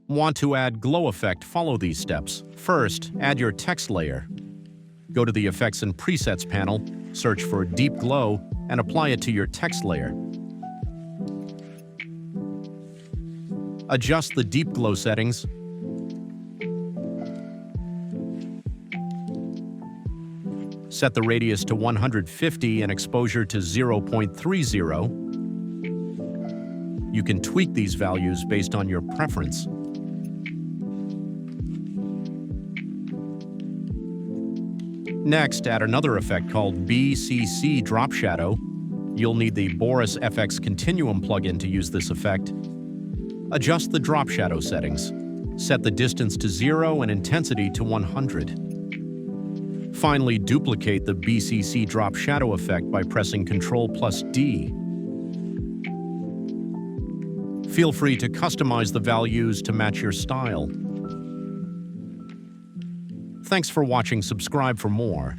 Want to add glow effect? Follow these steps. First, add your text layer. Go to the Effects and Presets panel, search for Deep Glow, and apply it to your text layer. Adjust the Deep Glow settings. Set the radius to 150 and exposure to 0.30. You can tweak these values based on your preference. Next, add another effect called BCC Drop Shadow. You'll need the Boris FX Continuum plugin to use this effect. Adjust the drop shadow settings. Set the distance to 0 and intensity to 100. Finally, duplicate the BCC drop shadow effect by pressing Ctrl+D. Feel free to customize the values to match your style. Thanks for watching. Subscribe for more.